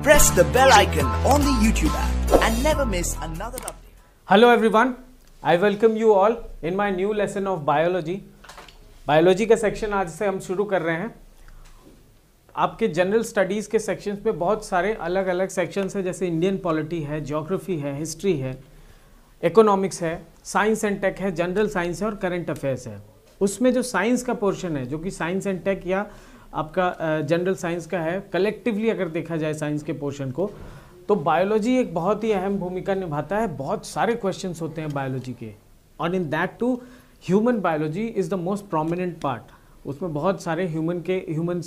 Press the bell icon on the YouTube app and never miss another update. Hello everyone, I welcome you all in my new lesson of biology. Biology का section आज से हम शुरू कर रहे हैं. आपके जनरल स्टडीज़ के सेक्शंस में बहुत सारे अलग अलग सेक्शंस हैं, जैसे इंडियन पॉलिटी है, ज्योग्राफी है, हिस्ट्री है, इकोनॉमिक्स है, साइंस एंड टेक है, जनरल साइंस है और करंट अफेयर्स है. उसमें जो साइंस का पोर्शन है, जो कि साइंस एंड टेक या आपका जनरल साइंस का है, कलेक्टिवली अगर देखा जाए साइंस के पोर्शन को, तो बायोलॉजी एक बहुत ही अहम भूमिका निभाता है. बहुत सारे क्वेश्चंस होते हैं बायोलॉजी के, और in that too human biology is the most prominent part. उसमें बहुत सारे ह्यूमन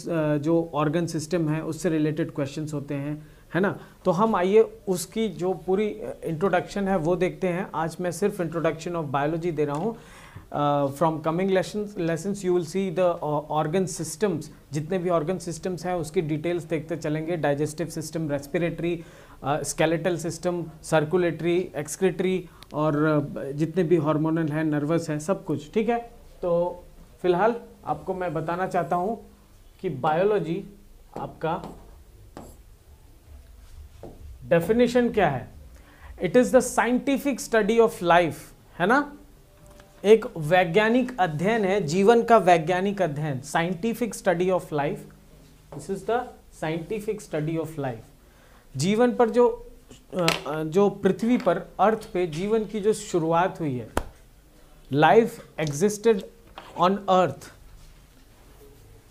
जो ऑर्गन सिस्टम है उससे रिलेटेड क्वेश्चंस होते हैं, है ना. तो हम आइए उसकी जो पूरी इंट्रोडक्शन है वो देखते हैं. आज मैं सिर्फ इंट्रोडक्शन ऑफ बायोलॉजी दे रहा हूँ. From coming lessons you will see the organ systems. जितने भी ऑर्गन सिस्टम्स हैं उसकी डिटेल्स देखते चलेंगे. Digestive system, respiratory, skeletal system, circulatory, excretory और जितने भी हार्मोनल हैं, नर्वस हैं, सब कुछ. ठीक है. तो फिलहाल आपको मैं बताना चाहता हूँ कि बायोलॉजी आपका डेफिनेशन क्या है. It is the scientific study of life, है ना. एक वैज्ञानिक अध्ययन है, जीवन का वैज्ञानिक अध्ययन. Scientific study of life, this is the scientific study of life. जीवन पर जो पृथ्वी पर, अर्थ पे जीवन की जो शुरुआत हुई है, life existed on earth,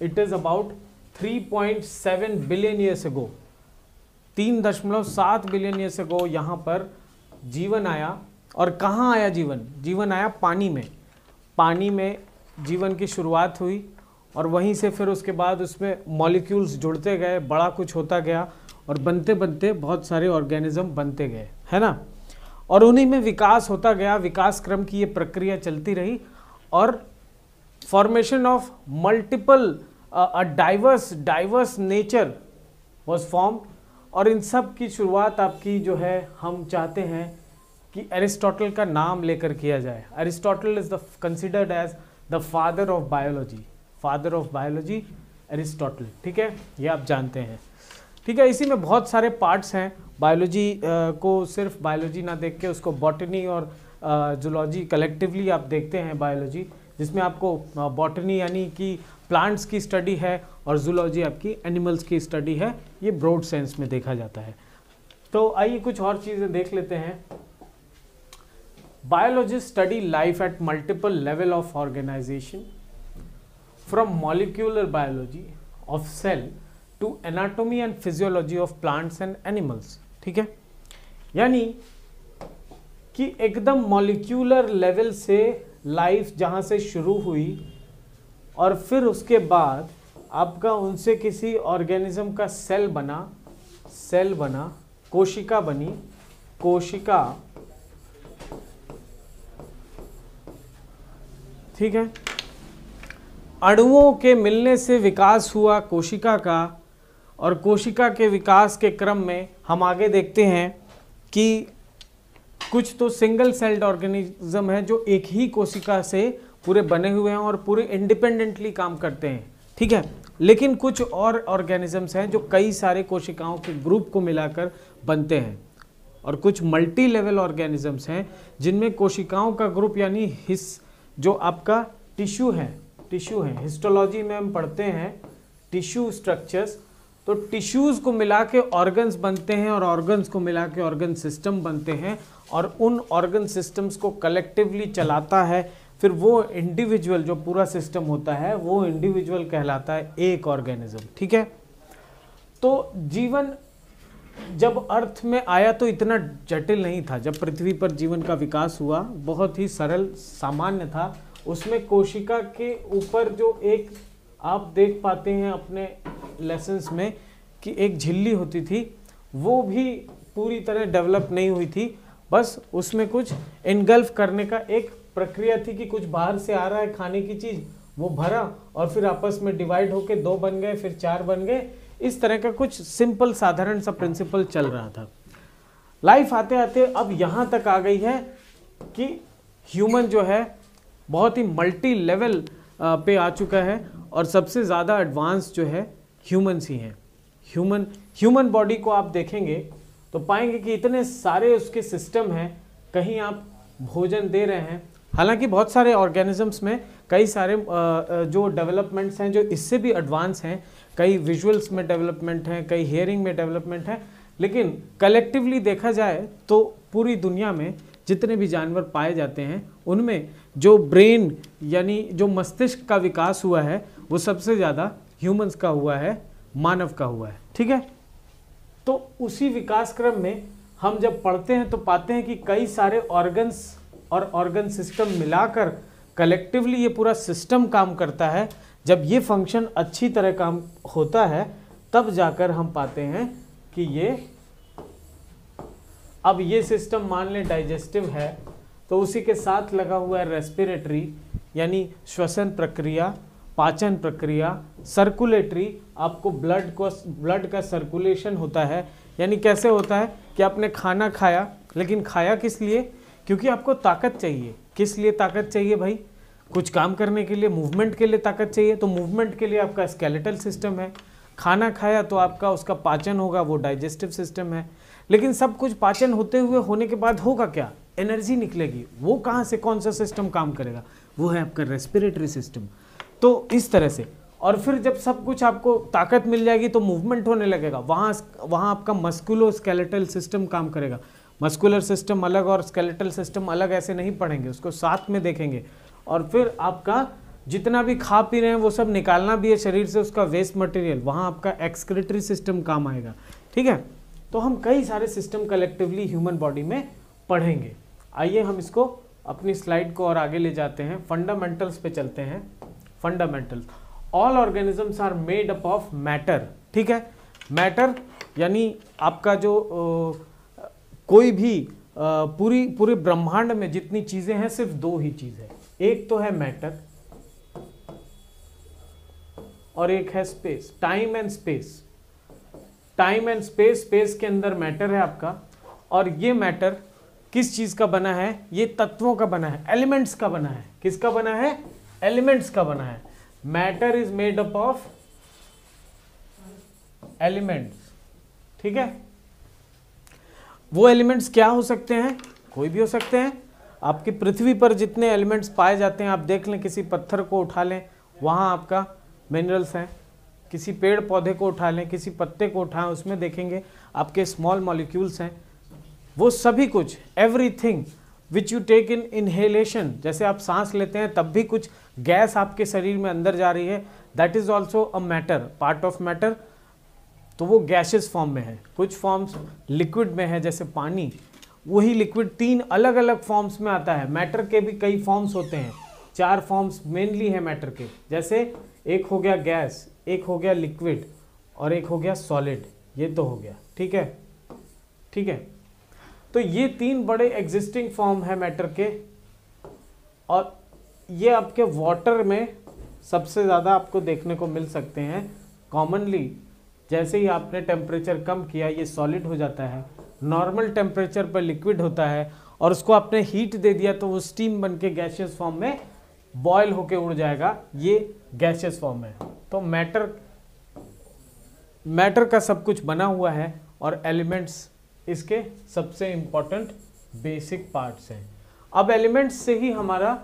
it is about 3.7 billion years ago. 3.7 billion years ago यहाँ पर जीवन आया. और कहाँ आया जीवन? जीवन आया पानी में. पानी में जीवन की शुरुआत हुई और वहीं से फिर उसके बाद उसमें मॉलिक्यूल्स जुड़ते गए, बड़ा कुछ होता गया और बनते बनते बहुत सारे ऑर्गेनिज्म बनते गए, है ना. और उन्हीं में विकास होता गया. विकास क्रम की ये प्रक्रिया चलती रही और formation of multiple diverse nature was form. और इन सब की शुरुआत आपकी जो है, हम चाहते हैं कि एरिस्टोटल का नाम लेकर किया जाए. Aristotle is the considered as the father of biology. Father of biology Aristotle. ठीक है, ये आप जानते हैं. ठीक है. इसी में बहुत सारे पार्ट्स हैं. बायोलॉजी को सिर्फ बायोलॉजी ना देख के उसको बॉटनी और जूलॉजी कलेक्टिवली आप देखते हैं बायोलॉजी, जिसमें आपको बॉटनी यानी कि प्लांट्स की स्टडी है और जूलॉजी आपकी एनिमल्स की स्टडी है. ये ब्रॉड सेंस में देखा जाता है. तो आइए कुछ और चीज़ें देख लेते हैं. Biologists study life at multiple level of organization, from molecular biology of cell to anatomy and physiology of plants and animals. ठीक है. यानी कि एकदम मॉलिक्यूलर लेवल से लाइफ जहाँ से शुरू हुई और फिर उसके बाद आपका उनसे किसी ऑर्गेनिज्म का सेल बना, कोशिका बनी. कोशिका, ठीक है. अणुओं के मिलने से विकास हुआ कोशिका का, और कोशिका के विकास के क्रम में हम आगे देखते हैं कि कुछ तो सिंगल सेल्ड ऑर्गेनिज्म है जो एक ही कोशिका से पूरे बने हुए हैं और पूरे इंडिपेंडेंटली काम करते हैं. ठीक है. लेकिन कुछ और ऑर्गेनिजम्स हैं जो कई सारे कोशिकाओं के ग्रुप को मिलाकर बनते हैं, और कुछ मल्टी लेवल ऑर्गेनिजम्स हैं जिनमें कोशिकाओं का ग्रुप यानी जो आपका टिश्यू है, हिस्टोलॉजी में हम पढ़ते हैं टिश्यू स्ट्रक्चर्स. तो टिश्यूज़ को मिला के ऑर्गन्स बनते हैं और ऑर्गन्स को मिला के ऑर्गन सिस्टम बनते हैं, और उन ऑर्गन सिस्टम्स को कलेक्टिवली चलाता है फिर वो इंडिविजुअल जो पूरा सिस्टम होता है वो इंडिविजुअल कहलाता है एक ऑर्गेनिज्म. ठीक है. तो जीवन जब अर्थ में आया तो इतना जटिल नहीं था. जब पृथ्वी पर जीवन का विकास हुआ बहुत ही सरल सामान्य था. उसमें कोशिका के ऊपर जो एक आप देख पाते हैं अपने लेसन्स में कि एक झिल्ली होती थी, वो भी पूरी तरह डेवलप नहीं हुई थी. बस उसमें कुछ इनगल्फ करने का एक प्रक्रिया थी कि कुछ बाहर से आ रहा है खाने की चीज़, वो भरा और फिर आपस में डिवाइड होके 2 बन गए, फिर 4 बन गए. इस तरह का कुछ सिंपल साधारण सा प्रिंसिपल चल रहा था. लाइफ आते आते अब यहाँ तक आ गई है कि ह्यूमन जो है बहुत ही मल्टी लेवल पे आ चुका है, और सबसे ज़्यादा एडवांस जो है ह्यूमन्स ही हैं. ह्यूमन बॉडी को आप देखेंगे तो पाएंगे कि इतने सारे उसके सिस्टम हैं। कहीं आप भोजन दे रहे हैं, हालांकि बहुत सारे ऑर्गेनिजम्स में कई सारे जो डेवलपमेंट्स हैं जो इससे भी एडवांस हैं, कई विजुअल्स में डेवलपमेंट हैं, कई हियरिंग में डेवलपमेंट है, लेकिन कलेक्टिवली देखा जाए तो पूरी दुनिया में जितने भी जानवर पाए जाते हैं उनमें जो ब्रेन यानी जो मस्तिष्क का विकास हुआ है वो सबसे ज़्यादा ह्यूमंस का हुआ है, मानव का हुआ है। ठीक है, तो उसी विकास क्रम में हम जब पढ़ते हैं तो पाते हैं कि कई सारे ऑर्गन्स और ऑर्गन सिस्टम मिलाकर कलेक्टिवली ये पूरा सिस्टम काम करता है। जब ये फंक्शन अच्छी तरह काम होता है तब जाकर हम पाते हैं कि अब ये सिस्टम मान लें डाइजेस्टिव है तो उसी के साथ लगा हुआ है रेस्पिरेटरी यानी श्वसन प्रक्रिया, पाचन प्रक्रिया, सर्कुलेटरी, आपको ब्लड का सर्कुलेशन होता है। यानी कैसे होता है कि आपने खाना खाया, लेकिन खाया किस लिए? क्योंकि आपको ताकत चाहिए। किस लिए ताकत चाहिए भाई? कुछ काम करने के लिए, मूवमेंट के लिए ताकत चाहिए। तो मूवमेंट के लिए आपका स्केलेटल सिस्टम है। खाना खाया तो आपका उसका पाचन होगा, वो डाइजेस्टिव सिस्टम है। लेकिन सब कुछ पाचन होने के बाद होगा क्या? एनर्जी निकलेगी। वो कहाँ से, कौन सा सिस्टम काम करेगा? वो है आपका रेस्पिरेटरी सिस्टम। तो इस तरह से, और फिर जब सब कुछ आपको ताकत मिल जाएगी तो मूवमेंट होने लगेगा। वहाँ आपका मस्कुलो स्केलेटल सिस्टम काम करेगा। मस्कुलर सिस्टम अलग और स्केलेटल सिस्टम अलग ऐसे नहीं पढ़ेंगे, उसको साथ में देखेंगे। और फिर आपका जितना भी खा पी रहे हैं वो सब निकालना भी है शरीर से, उसका वेस्ट मटेरियल, वहाँ आपका एक्सक्रीटरी सिस्टम काम आएगा। ठीक है, तो हम कई सारे सिस्टम कलेक्टिवली ह्यूमन बॉडी में पढ़ेंगे। आइए हम इसको अपनी स्लाइड को और आगे ले जाते हैं, फंडामेंटल्स पे चलते हैं। Fundamentals, all organisms are made up of matter. ठीक है, मैटर यानी आपका जो कोई भी पूरे ब्रह्मांड में जितनी चीजें हैं सिर्फ दो ही चीज है, एक तो है मैटर और एक है space, time and space. Time and space, space के अंदर मैटर है आपका, और ये मैटर किस चीज का बना है? ये तत्वों का बना है, एलिमेंट्स का बना है। किसका बना है? एलिमेंट्स का बना है। Matter is made up of elements. ठीक है, वो एलिमेंट्स क्या हो सकते हैं? कोई भी हो सकते हैं। आपकी पृथ्वी पर जितने एलिमेंट्स पाए जाते हैं, आप देख लें, किसी पत्थर को उठा लें, वहाँ आपका मिनरल्स हैं। किसी पेड़ पौधे को उठा लें, किसी पत्ते को उठाएं, उसमें देखेंगे आपके स्मॉल मॉलिक्यूल्स हैं। वो सभी कुछ, everything which you take in inhalation, जैसे आप सांस लेते हैं तब भी कुछ गैस आपके शरीर में अंदर जा रही है, that is also a matter, part of matter. तो वो गैसेस फॉर्म में है। कुछ फॉर्म्स लिक्विड में है, जैसे पानी, वही लिक्विड 3 अलग अलग फॉर्म्स में आता है। मैटर के भी कई फॉर्म्स होते हैं, 4 फॉर्म्स मेनली है मैटर के, जैसे एक हो गया गैस, एक हो गया लिक्विड और एक हो गया सॉलिड। ये तो हो गया। ठीक है, ठीक है, तो ये 3 बड़े एग्जिस्टिंग फॉर्म है मैटर के, और ये आपके वाटर में सबसे ज़्यादा आपको देखने को मिल सकते हैं कॉमनली। जैसे ही आपने टेम्परेचर कम किया ये सॉलिड हो जाता है, नॉर्मल टेम्परेचर पर लिक्विड होता है, और उसको आपने हीट दे दिया तो वो स्टीम बन के गैसियस फॉर्म में बॉयल होके उड़ जाएगा। ये गैसियस फॉर्म है। तो मैटर का सब कुछ बना हुआ है, और एलिमेंट्स इसके सबसे इंपॉर्टेंट बेसिक पार्ट्स हैं। अब एलिमेंट्स से ही हमारा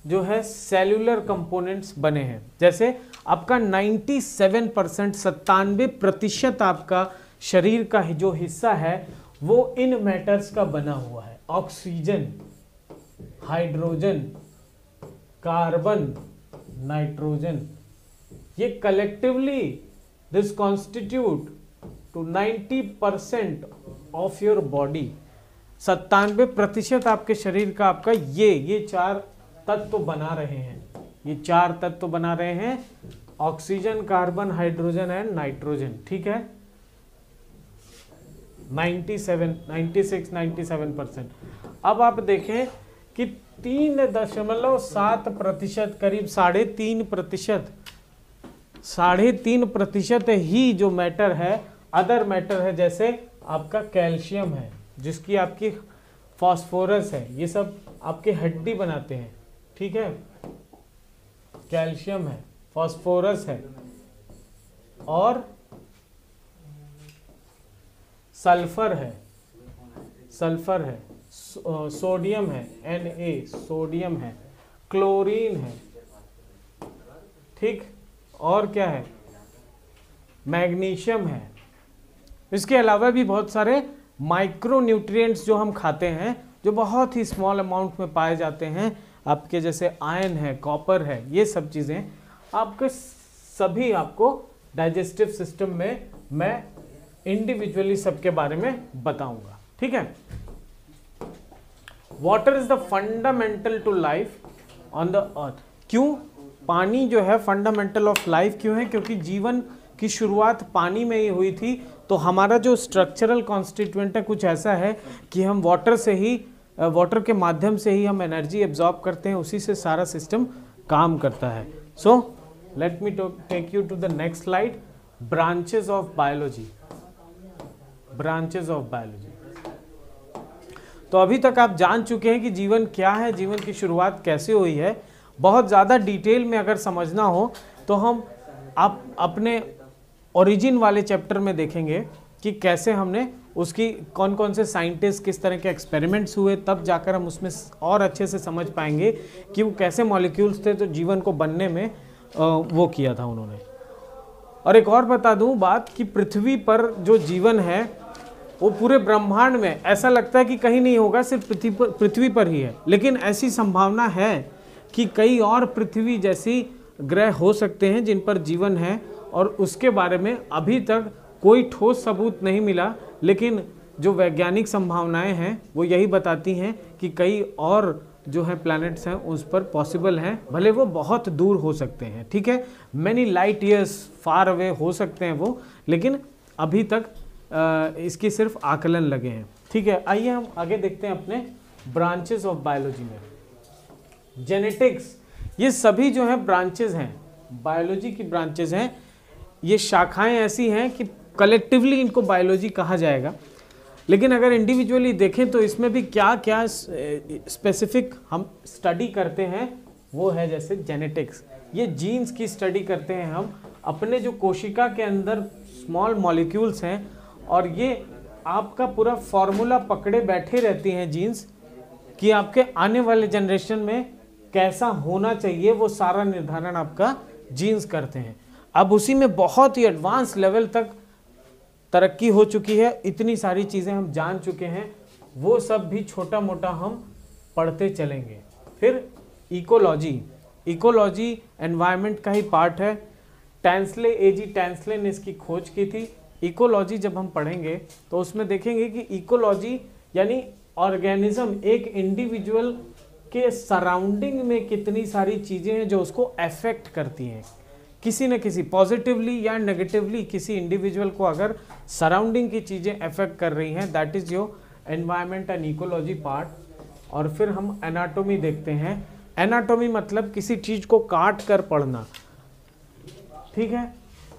जो है सेल्यूलर कंपोनेंट्स बने हैं। जैसे आपका 97%, 97% आपका शरीर का जो हिस्सा है वो इन मैटर्स का बना हुआ है। ऑक्सीजन, हाइड्रोजन, कार्बन, नाइट्रोजन, ये collectively this constitute to 90% of your body. 97% आपके शरीर का आपका ये 4 तत्व बना रहे हैं। ये 4 तत्व बना रहे हैं, oxygen, carbon, hydrogen and nitrogen. ठीक है, 96-97%। अब आप देखें कि 3.7%, करीब 3.5% ही जो मैटर है, अदर मैटर है, जैसे आपका कैल्शियम है, जिसकी आपकी फास्फोरस है, ये सब आपके हड्डी बनाते हैं। ठीक है, कैल्शियम है, फास्फोरस है, और सल्फर है, सल्फर है, सोडियम है, Na सोडियम है, क्लोरीन है, ठीक, और क्या है, मैग्नीशियम है। इसके अलावा भी बहुत सारे माइक्रो न्यूट्रिएंट्स जो हम खाते हैं, जो बहुत ही स्मॉल अमाउंट में पाए जाते हैं, आपके जैसे आयरन है, कॉपर है, ये सब चीज़ें आपके सभी आपको डाइजेस्टिव सिस्टम में मैं इंडिविजुअली सबके बारे में बताऊंगा, ठीक है। Water is the fundamental to life on the earth. क्यों पानी जो है फंडामेंटल ऑफ लाइफ क्यों है? क्योंकि जीवन की शुरुआत पानी में ही हुई थी। तो हमारा जो स्ट्रक्चरल कॉन्स्टिट्यूएंट है कुछ ऐसा है कि हम वाटर के माध्यम से ही हम एनर्जी एब्जॉर्ब करते हैं, उसी से सारा सिस्टम काम करता है। So let me take you to the next slide, branches of biology. Branches of biology. तो अभी तक आप जान चुके हैं कि जीवन क्या है, जीवन की शुरुआत कैसे हुई है। बहुत ज़्यादा डिटेल में अगर समझना हो तो हम आप अपने ओरिजिन वाले चैप्टर में देखेंगे कि कैसे हमने उसकी कौन कौन से साइंटिस्ट किस तरह के एक्सपेरिमेंट्स हुए, तब जाकर हम उसमें और अच्छे से समझ पाएंगे कि वो कैसे मॉलिक्यूल्स थे तो जीवन को बनने में वो किया था उन्होंने। और एक और बता दूं बात कि पृथ्वी पर जो जीवन है वो पूरे ब्रह्मांड में ऐसा लगता है कि कहीं नहीं होगा, सिर्फ पृथ्वी पर ही है। लेकिन ऐसी संभावना है कि कई और पृथ्वी जैसी ग्रह हो सकते हैं जिन पर जीवन है, और उसके बारे में अभी तक कोई ठोस सबूत नहीं मिला। लेकिन जो वैज्ञानिक संभावनाएं हैं वो यही बताती हैं कि कई और जो है प्लैनेट्स हैं उस पर पॉसिबल हैं, भले वो बहुत दूर हो सकते हैं, ठीक है, many light years far away हो सकते हैं वो, लेकिन अभी तक इसकी सिर्फ आकलन लगे हैं, ठीक है। आइए हम आगे देखते हैं अपने ब्रांचेस ऑफ बायोलॉजी में। जेनेटिक्स, ये सभी जो है ब्रांचेस हैं, बायोलॉजी की ब्रांचेस हैं। ये शाखाएं ऐसी हैं कि कलेक्टिवली इनको बायोलॉजी कहा जाएगा, लेकिन अगर इंडिविजुअली देखें तो इसमें भी क्या क्या स्पेसिफिक हम स्टडी करते हैं वो है जैसे जेनेटिक्स। ये जीन्स की स्टडी करते हैं हम, अपने जो कोशिका के अंदर स्मॉल मॉलिक्यूल्स हैं, और ये आपका पूरा फॉर्मूला पकड़े बैठे रहती हैं जीन्स कि आपके आने वाले जनरेशन में कैसा होना चाहिए, वो सारा निर्धारण आपका जीन्स करते हैं। अब उसी में बहुत ही एडवांस लेवल तक तरक्की हो चुकी है, इतनी सारी चीज़ें हम जान चुके हैं, वो सब भी छोटा मोटा हम पढ़ते चलेंगे। फिर इकोलॉजी, इकोलॉजी एनवायरनमेंट का ही पार्ट है। टैंसले, एजी टैंसले ने इसकी खोज की थी। इकोलॉजी जब हम पढ़ेंगे तो उसमें देखेंगे कि इकोलॉजी यानी ऑर्गेनिज्म, एक इंडिविजुअल के सराउंडिंग में कितनी सारी चीज़ें हैं जो उसको अफेक्ट करती हैं, किसी न किसी पॉजिटिवली या नेगेटिवली। किसी इंडिविजुअल को अगर सराउंडिंग की चीज़ें अफेक्ट कर रही हैं, that is your environment and ecology part. और फिर हम एनाटॉमी देखते हैं। एनाटॉमी मतलब किसी चीज़ को काट कर पढ़ना, ठीक है,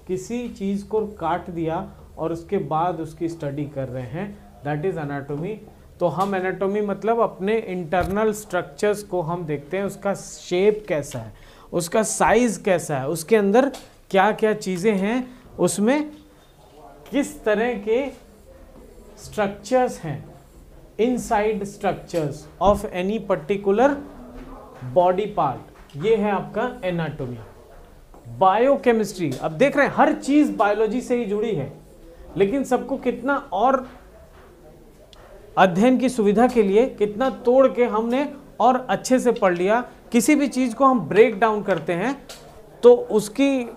किसी चीज़ को काट दिया और उसके बाद उसकी स्टडी कर रहे हैं, दैट इज़ एनाटॉमी। तो हम एनाटॉमी मतलब अपने इंटरनल स्ट्रक्चर्स को हम देखते हैं, उसका शेप कैसा है, उसका साइज़ कैसा है, उसके अंदर क्या क्या चीज़ें हैं, उसमें किस तरह के स्ट्रक्चर्स हैं, inside structures of any particular body part, ये है आपका एनाटॉमी। बायोकेमिस्ट्री, अब देख रहे हैं हर चीज़ बायोलॉजी से ही जुड़ी है, लेकिन सबको कितना और अध्ययन की सुविधा के लिए कितना तोड़ के हमने और अच्छे से पढ़ लिया। किसी भी चीज़ को हम ब्रेक डाउन करते हैं तो उसकी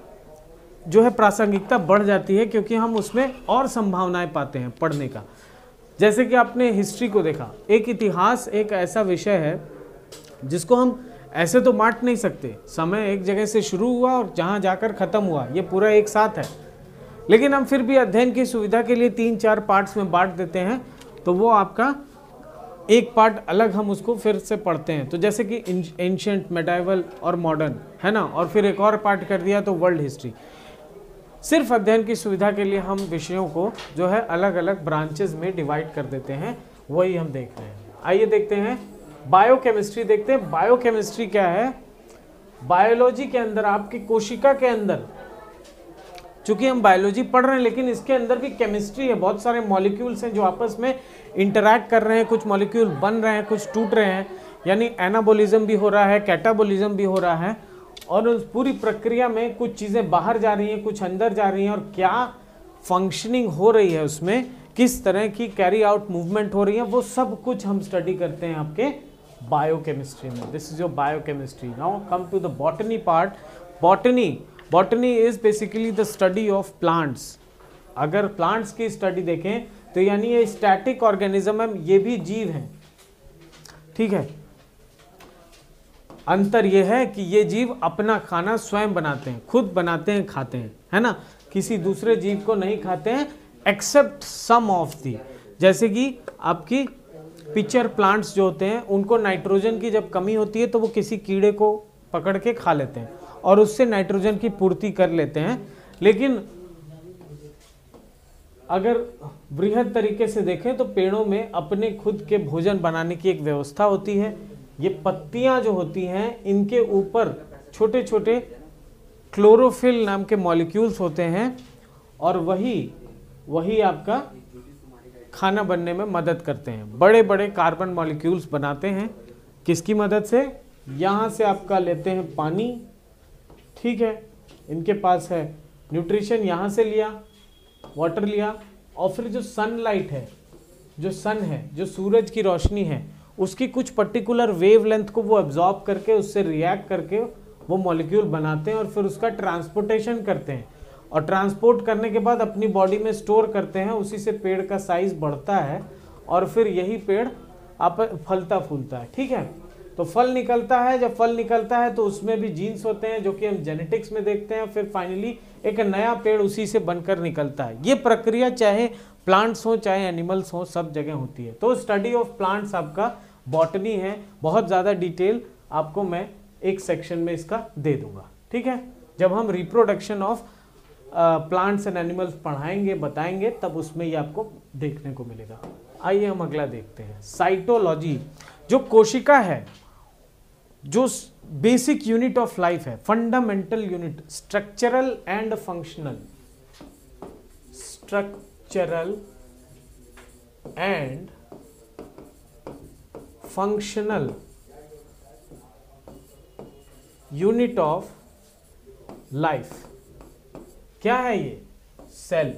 जो है प्रासंगिकता बढ़ जाती है, क्योंकि हम उसमें और संभावनाएं पाते हैं पढ़ने का। जैसे कि आपने हिस्ट्री को देखा, एक इतिहास एक ऐसा विषय है जिसको हम ऐसे तो बांट नहीं सकते, समय एक जगह से शुरू हुआ और जहाँ जाकर ख़त्म हुआ, ये पूरा एक साथ है, लेकिन हम फिर भी अध्ययन की सुविधा के लिए 3-4 पार्ट्स में बांट देते हैं, तो वो आपका एक पार्ट अलग हम उसको फिर से पढ़ते हैं। तो जैसे कि एंशिएंट, मेडाइवल और मॉडर्न, है ना, और फिर एक और पार्ट कर दिया तो वर्ल्ड हिस्ट्री। सिर्फ अध्ययन की सुविधा के लिए हम विषयों को जो है अलग अलग ब्रांचेस में डिवाइड कर देते हैं, वही हम देख रहे हैं। आइए देखते हैं बायोकेमिस्ट्री, देखते हैं बायोकेमिस्ट्री क्या है। बायोलॉजी के अंदर आपकी कोशिका के अंदर चूंकि हम बायोलॉजी पढ़ रहे हैं लेकिन इसके अंदर भी केमिस्ट्री है, बहुत सारे मॉलिक्यूल्स हैं जो आपस में इंटरैक्ट कर रहे हैं, कुछ मॉलिक्यूल बन रहे हैं, कुछ टूट रहे हैं, यानी एनाबोलिज्म भी हो रहा है, कैटाबोलिज्म भी हो रहा है, और उस पूरी प्रक्रिया में कुछ चीज़ें बाहर जा रही हैं, कुछ अंदर जा रही हैं, और क्या फंक्शनिंग हो रही है उसमें, किस तरह की कैरी आउट मूवमेंट हो रही है, वो सब कुछ हम स्टडी करते हैं आपके बायोकेमिस्ट्री में। This is your biochemistry. Now come to the botany part. Botany is basically the study of plants. अगर प्लांट्स की स्टडी देखें तो यानी ये स्टैटिक ऑर्गेनिज्म है, ये भी जीव हैं, ठीक है। अंतर ये है कि ये जीव अपना खाना स्वयं बनाते हैं, खुद बनाते हैं, खाते हैं, है ना, किसी दूसरे जीव को नहीं खाते हैं, एक्सेप्ट सम ऑफ दी। जैसे कि आपकी पिचर प्लांट्स जो होते हैं उनको नाइट्रोजन की जब कमी होती है तो वो किसी कीड़े को पकड़ के खा लेते हैं और उससे नाइट्रोजन की पूर्ति कर लेते हैं। लेकिन अगर बृहद तरीके से देखें तो पेड़ों में अपने खुद के भोजन बनाने की एक व्यवस्था होती है। ये पत्तियां जो होती हैं इनके ऊपर छोटे छोटे क्लोरोफिल नाम के मॉलिक्यूल्स होते हैं और वही आपका खाना बनने में मदद करते हैं। बड़े बड़े कार्बन मॉलिक्यूल्स बनाते हैं, किसकी मदद से? यहाँ से आपका लेते हैं पानी, ठीक है, इनके पास है न्यूट्रिशन, यहाँ से लिया वाटर लिया, और फिर जो सनलाइट है, जो सन है, जो सूरज की रोशनी है, उसकी कुछ पर्टिकुलर वेवलेंथ को वो एब्जॉर्ब करके उससे रिएक्ट करके वो मॉलिक्यूल बनाते हैं और फिर उसका ट्रांसपोर्टेशन करते हैं, और ट्रांसपोर्ट करने के बाद अपनी बॉडी में स्टोर करते हैं। उसी से पेड़ का साइज बढ़ता है और फिर यही पेड़ आप फलता फूलता है, ठीक है। तो फल निकलता है, जब फल निकलता है तो उसमें भी जीन्स होते हैं जो कि हम जेनेटिक्स में देखते हैं, फिर फाइनली एक नया पेड़ उसी से बनकर निकलता है। ये प्रक्रिया चाहे प्लांट्स हो चाहे एनिमल्स हो, सब जगह होती है। तो स्टडी ऑफ प्लांट्स आपका बॉटनी है। बहुत ज़्यादा डिटेल आपको मैं एक सेक्शन में इसका दे दूंगा, ठीक है। जब हम reproduction of plants and animals पढ़ाएंगे, बताएंगे, तब उसमें ये आपको देखने को मिलेगा। आइए हम अगला देखते हैं, साइटोलॉजी। जो कोशिका है, जो बेसिक यूनिट ऑफ लाइफ है, fundamental unit, structural and functional, structural and functional unit of life. क्या है ये? सेल,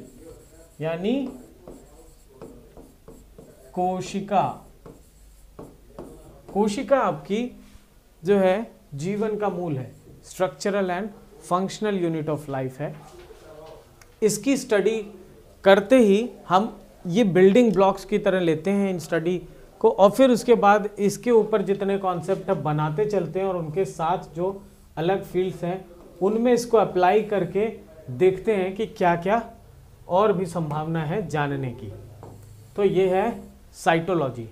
यानी कोशिका। कोशिका आपकी जो है जीवन का मूल है, structural and functional unit of life है। इसकी स्टडी करते ही हम ये बिल्डिंग ब्लॉक्स की तरह लेते हैं इन स्टडी को, और फिर उसके बाद इसके ऊपर जितने कॉन्सेप्ट है बनाते चलते हैं और उनके साथ जो अलग फील्ड्स हैं उनमें इसको अप्लाई करके देखते हैं कि क्या क्या और भी संभावना है जानने की। तो ये है साइटोलॉजी।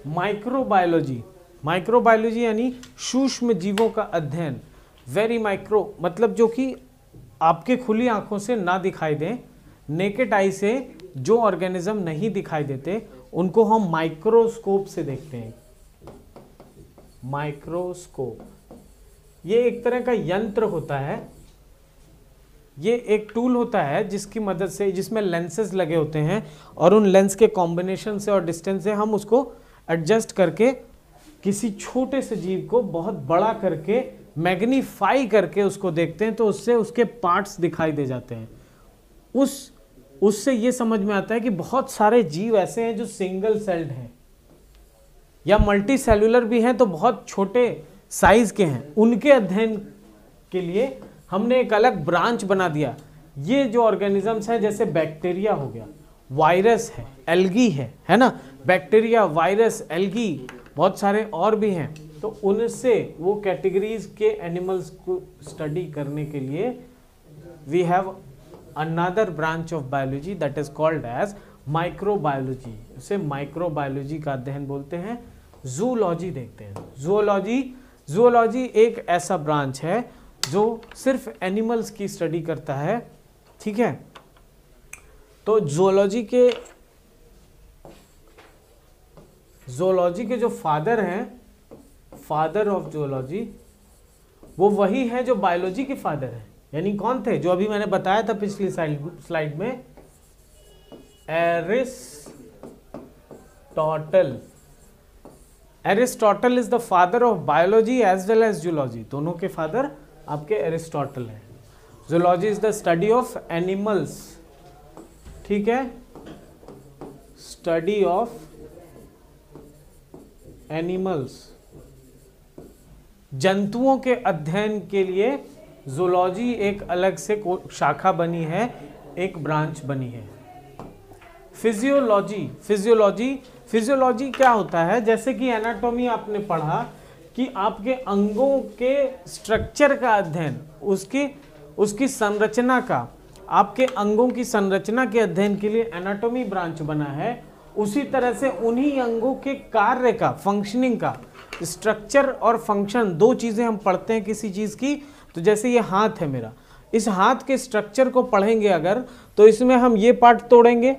माइक्रोबायोलॉजी, माइक्रोबायोलॉजी यानी सूक्ष्म जीवों का अध्ययन। वेरी माइक्रो मतलब जो कि आपके खुली आंखों से ना दिखाई दें, नेकेड आई से जो ऑर्गेनिज्म नहीं दिखाई देते उनको हम माइक्रोस्कोप से देखते हैं। माइक्रोस्कोप ये एक तरह का यंत्र होता है, ये एक टूल होता है जिसकी मदद से, जिसमें लेंसेज लगे होते हैं और उन लेंस के कॉम्बिनेशन से और डिस्टेंस से हम उसको एडजस्ट करके किसी छोटे से जीव को बहुत बड़ा करके मैग्नीफाई करके उसको देखते हैं, तो उससे उसके पार्ट्स दिखाई दे जाते हैं। उससे ये समझ में आता है कि बहुत सारे जीव ऐसे हैं जो सिंगल सेल्ड हैं या मल्टी सेलुलर भी हैं, तो बहुत छोटे साइज के हैं। उनके अध्ययन के लिए हमने एक अलग ब्रांच बना दिया। ये जो ऑर्गेनिजम्स हैं, जैसे बैक्टीरिया हो गया, वायरस है, एल्गी है ना, बैक्टीरिया, वायरस, एल्गी, बहुत सारे और भी हैं। तो उनसे वो कैटेगरीज के एनिमल्स को स्टडी करने के लिए we have another branch of biology that is called as microbiology. उसे माइक्रोबायोलॉजी का अध्ययन बोलते हैं। जूलॉजी देखते हैं। जूलॉजी एक ऐसा ब्रांच है जो सिर्फ एनिमल्स की स्टडी करता है, ठीक है। तो जूलॉजी के जो फादर हैं, फादर ऑफ जूलॉजी, वो वही है जो बायोलॉजी के फादर हैं। यानी कौन थे, जो अभी मैंने बताया था पिछली स्लाइड में, Aristotle. Aristotle is the father of biology as well as zoology, दोनों के फादर आपके एरिस्टोटल हैं। Zoology is the study of animals, ठीक है, स्टडी ऑफ एनिमल्स, जंतुओं के अध्ययन के लिए जूलॉजी एक अलग से शाखा बनी है, एक ब्रांच बनी है। फिजियोलॉजी, फिजियोलॉजी क्या होता है, जैसे कि एनाटॉमी आपने पढ़ा कि आपके अंगों के स्ट्रक्चर का अध्ययन, उसकी संरचना का, आपके अंगों की संरचना के अध्ययन के लिए एनाटॉमी ब्रांच बना है। उसी तरह से उन्हीं अंगों के कार्य का, फंक्शनिंग का, स्ट्रक्चर और फंक्शन, दो चीजें हम पढ़ते हैं किसी चीज की। तो जैसे ये हाथ है मेरा, इस हाथ के स्ट्रक्चर को पढ़ेंगे अगर, तो इसमें हम ये पार्ट तोड़ेंगे,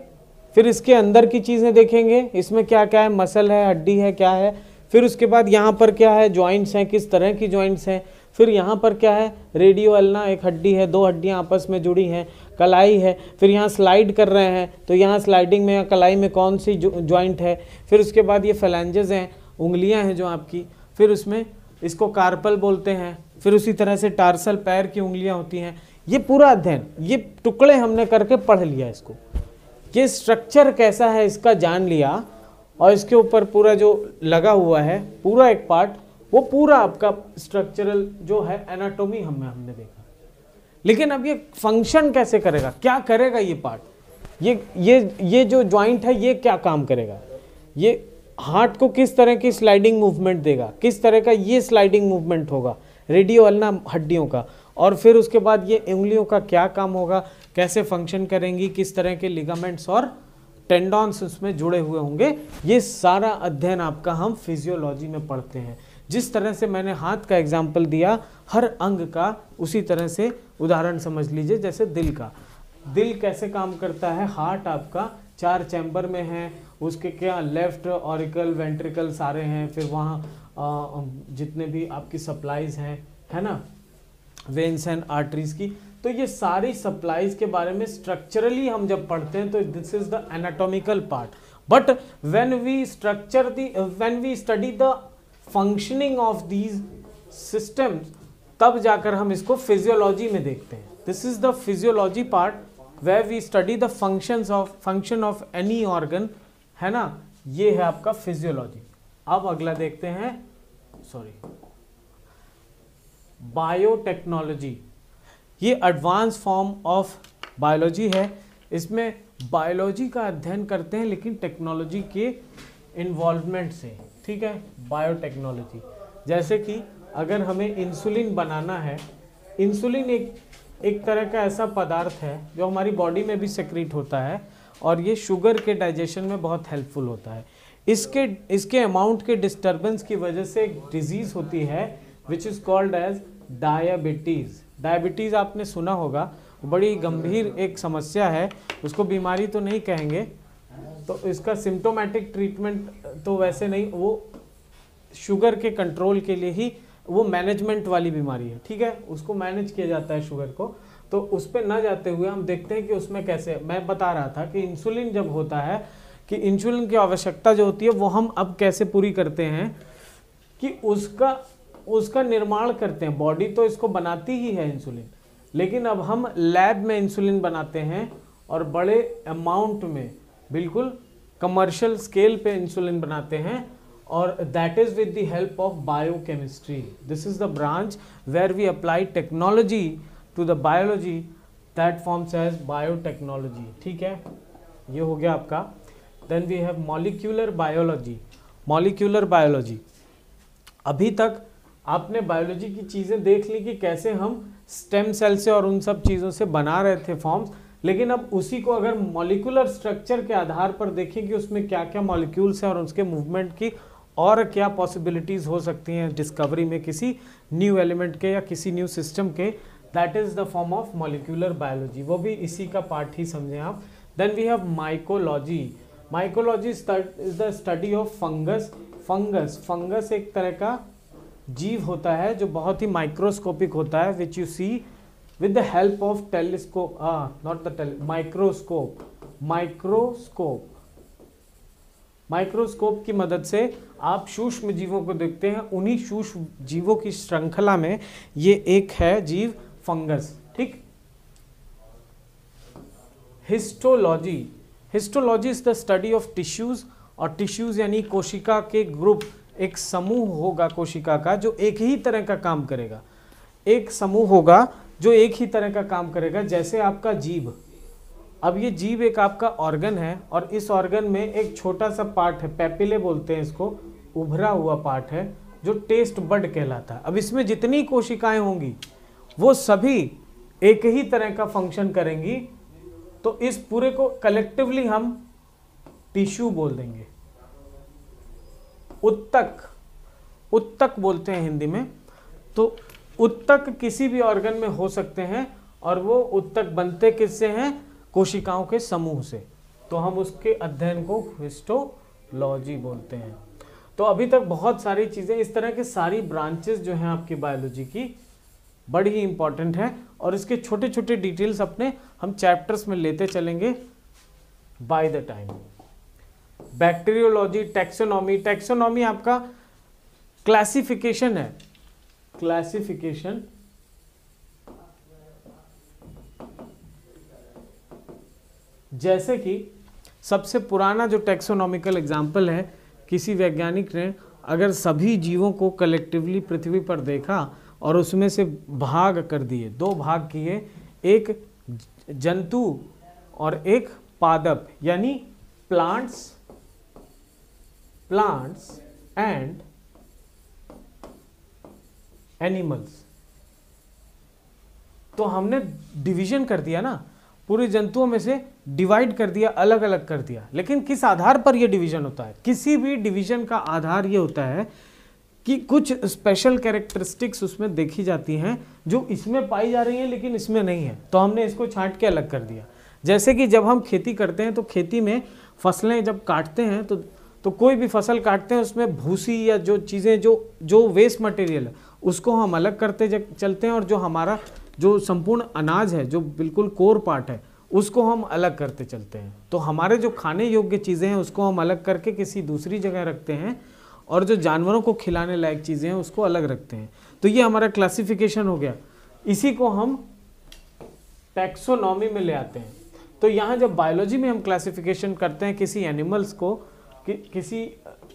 फिर इसके अंदर की चीजें देखेंगे, इसमें क्या क्या है, मसल है, हड्डी है, क्या है, फिर उसके बाद यहाँ पर क्या है, जॉइंट्स हैं, किस तरह की जॉइंट्स हैं, फिर यहाँ पर क्या है, रेडियो अल्ना, एक हड्डी है, दो हड्डियाँ आपस में जुड़ी हैं, कलाई है, फिर यहाँ स्लाइड कर रहे हैं तो यहाँ स्लाइडिंग में या कलाई में कौन सी जॉइंट है, फिर उसके बाद ये फैलेंजेस हैं, उंगलियाँ हैं जो आपकी, फिर उसमें इसको कार्पल बोलते हैं, फिर उसी तरह से टार्सल, पैर की उंगलियाँ होती हैं। ये पूरा अध्ययन, ये टुकड़े हमने करके पढ़ लिया, इसको ये स्ट्रक्चर कैसा है इसका जान लिया, और इसके ऊपर पूरा जो लगा हुआ है पूरा एक पार्ट, वो पूरा आपका स्ट्रक्चरल जो है एनाटॉमी हमने देखा। लेकिन अब ये फंक्शन कैसे करेगा, क्या करेगा ये पार्ट, ये जो जॉइंट है ये क्या काम करेगा, ये हार्ट को किस तरह की स्लाइडिंग मूवमेंट देगा, किस तरह का ये स्लाइडिंग मूवमेंट होगा, रेडियो अल्ना हड्डियों का, और फिर उसके बाद ये उंगलियों का क्या काम होगा, कैसे फंक्शन करेंगी, किस तरह के लिगामेंट्स और टेंडॉन्स उसमें जुड़े हुए होंगे, ये सारा अध्ययन आपका हम फिजियोलॉजी में पढ़ते हैं। जिस तरह से मैंने हाथ का एग्जाम्पल दिया हर अंग का, उसी तरह से उदाहरण समझ लीजिए, जैसे दिल का, दिल कैसे काम करता है, हार्ट आपका 4 चैम्बर में है, उसके क्या लेफ्ट ऑरिकल, वेंट्रिकल सारे हैं, फिर वहाँ जितने भी आपकी सप्लाईज हैं, है ना, वेन्स एंड आर्टरीज की, तो ये सारी सप्लाईज के बारे में स्ट्रक्चरली हम जब पढ़ते हैं तो this is the anatomical part. But when we study the functioning of these systems, तब जाकर हम इसको फिजियोलॉजी में देखते हैं। This is the physiology part where we study the function of any organ, है ना, ये है आपका फिजियोलॉजी। अब अगला देखते हैं, बायोटेक्नोलॉजी। ये एडवांस फॉर्म ऑफ बायोलॉजी है, इसमें बायोलॉजी का अध्ययन करते हैं लेकिन टेक्नोलॉजी के इन्वॉल्वमेंट से, ठीक है। बायोटेक्नोलॉजी, जैसे कि अगर हमें इंसुलिन बनाना है, इंसुलिन एक तरह का ऐसा पदार्थ है जो हमारी बॉडी में भी सेक्रीट होता है, और ये शुगर के डाइजेशन में बहुत हेल्पफुल होता है। इसके अमाउंट के डिस्टर्बेंस की वजह से एक डिजीज़ होती है which is called as diabetes. Diabetes आपने सुना होगा, बड़ी गंभीर एक समस्या है, उसको बीमारी तो नहीं कहेंगे, तो इसका सिम्टोमेटिक ट्रीटमेंट तो वैसे नहीं, वो शुगर के कंट्रोल के लिए ही, वो मैनेजमेंट वाली बीमारी है, ठीक है, उसको मैनेज किया जाता है शुगर को। तो उस पर न जाते हुए हम देखते हैं कि उसमें कैसे, मैं बता रहा था कि इंसुलिन जब होता है, कि इंसुलिन की आवश्यकता जो होती है वो हम अब कैसे पूरी करते हैं, कि उसका निर्माण करते हैं। बॉडी तो इसको बनाती ही है इंसुलिन, लेकिन अब हम लैब में इंसुलिन बनाते हैं और बड़े अमाउंट में, बिल्कुल कमर्शियल स्केल पे इंसुलिन बनाते हैं, और that is with the help of biochemistry. This is the branch where we apply technology to the biology, that forms as biotechnology, ठीक है, ये हो गया आपका। Then we have molecular biology. Molecular biology, अभी तक आपने बायोलॉजी की चीज़ें देख ली कि कैसे हम स्टेम सेल से और उन सब चीज़ों से बना रहे थे फॉर्म्स, लेकिन अब उसी को अगर मॉलिक्यूलर स्ट्रक्चर के आधार पर देखें कि उसमें क्या क्या मॉलिक्यूल्स हैं और उसके मूवमेंट की और क्या पॉसिबिलिटीज़ हो सकती हैं डिस्कवरी में किसी न्यू एलिमेंट के या किसी न्यू सिस्टम के, that is the form of molecular biology, वो भी इसी का पार्ट ही समझें आप। Then we have mycology. Mycology is the study of fungus. Fungus एक तरह का जीव होता है जो बहुत ही माइक्रोस्कोपिक होता है, which you see with the help of telescope, not the microscope की मदद से आप सूक्ष्म जीवों को देखते हैं। उन्हीं सूक्ष्म जीवों की श्रृंखला में ये एक है जीव फंगस। ठीक। Histology is the study of tissues, और टिश्यूज यानी कोशिका के ग्रुप, एक समूह होगा कोशिका का जो एक ही तरह का काम करेगा, एक समूह होगा जो एक ही तरह का काम करेगा। जैसे आपका जीभ, अब ये जीभ एक आपका ऑर्गन है और इस ऑर्गन में एक छोटा सा पार्ट है, पैपिले बोलते हैं इसको, उभरा हुआ पार्ट है जो टेस्ट बड कहलाता है। अब इसमें जितनी कोशिकाएं होंगी वो सभी एक ही तरह का फंक्शन करेंगी, तो इस पूरे को कलेक्टिवली हम टिश्यू बोल देंगे। उत्तक बोलते हैं हिंदी में। तो उत्तक किसी भी ऑर्गन में हो सकते हैं और वो उत्तक बनते किससे हैं? कोशिकाओं के समूह से। तो हम उसके अध्ययन को हिस्टोलॉजी बोलते हैं। तो अभी तक बहुत सारी चीज़ें, इस तरह के सारी ब्रांचेस जो हैं आपकी बायोलॉजी की बड़ी ही इंपॉर्टेंट है, और इसके छोटे छोटे डिटेल्स अपने हम चैप्टर्स में लेते चलेंगे by the time. Bacteriology, taxonomy आपका क्लासिफिकेशन है। क्लासिफिकेशन जैसे कि सबसे पुराना जो टैक्सोनॉमिकल एग्जाम्पल है, किसी वैज्ञानिक ने अगर सभी जीवों को कलेक्टिवली पृथ्वी पर देखा और उसमें से भाग कर दिए, दो भाग किए, एक जंतु और एक पादप, यानी प्लांट्स एंड एनिमल्स। तो हमने डिवीजन कर दिया ना, पूरे जंतुओं में से डिवाइड कर दिया, अलग अलग कर दिया। लेकिन किस आधार पर यह डिवीजन होता है? किसी भी डिवीजन का आधार यह होता है कि कुछ स्पेशल कैरेक्टरिस्टिक्स उसमें देखी जाती हैं जो इसमें पाई जा रही हैं लेकिन इसमें नहीं है, तो हमने इसको छांट के अलग कर दिया। जैसे कि जब हम खेती करते हैं तो खेती में फसलें जब काटते हैं तो कोई भी फसल काटते हैं उसमें भूसी या जो चीज़ें जो वेस्ट मटेरियल है उसको हम अलग करते चलते हैं, और जो हमारा जो संपूर्ण अनाज है, जो बिल्कुल कोर पार्ट है, उसको हम अलग करते चलते हैं। तो हमारे जो खाने योग्य चीज़ें हैं उसको हम अलग करके किसी दूसरी जगह रखते हैं, और जो जानवरों को खिलाने लायक चीज़ें हैं उसको अलग रखते हैं। तो ये हमारा क्लासिफिकेशन हो गया। इसी को हम टैक्सोनॉमी में ले आते हैं। तो यहाँ जब बायोलॉजी में हम क्लासिफिकेशन करते हैं किसी एनिमल्स को,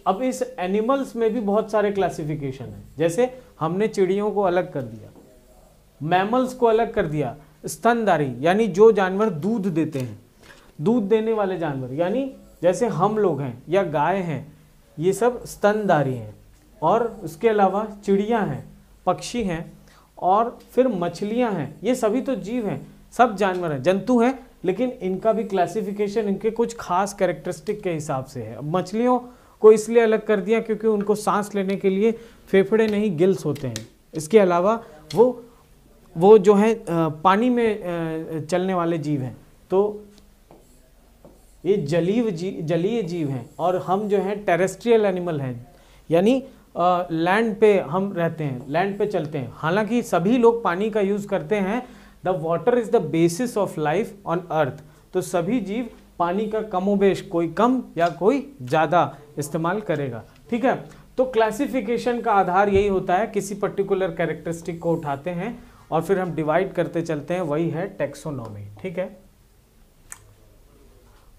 अब इस एनिमल्स में भी बहुत सारे क्लासिफिकेशन हैं। जैसे हमने चिड़ियों को अलग कर दिया, मैमल्स को अलग कर दिया, स्तनधारी यानी जो जानवर दूध देते हैं, दूध देने वाले जानवर, यानी जैसे हम लोग हैं या गाय हैं, ये सब स्तनधारी हैं। और उसके अलावा चिड़ियाँ हैं, पक्षी हैं, और फिर मछलियाँ हैं। ये सभी तो जीव हैं, सब जानवर हैं, जंतु हैं, लेकिन इनका भी क्लासिफिकेशन इनके कुछ खास कैरेक्टरिस्टिक के हिसाब से है। अब मछलियों को इसलिए अलग कर दिया क्योंकि उनको सांस लेने के लिए फेफड़े नहीं, गिल्स होते हैं। इसके अलावा वो जो है पानी में चलने वाले जीव हैं, तो ये जलीय जीव हैं, और हम जो हैं टेरेस्ट्रियल एनिमल हैं, यानी लैंड पे हम रहते हैं, लैंड पे चलते हैं। हालांकि सभी लोग पानी का यूज़ करते हैं। The water is the basis of life on earth. तो सभी जीव पानी का कमोबेश, कोई कम या कोई ज़्यादा इस्तेमाल करेगा। ठीक है। तो क्लासिफिकेशन का आधार यही होता है, किसी पर्टिकुलर कैरेक्टरिस्टिक को उठाते हैं और फिर हम डिवाइड करते चलते हैं, वही है टैक्सोनॉमी। ठीक है।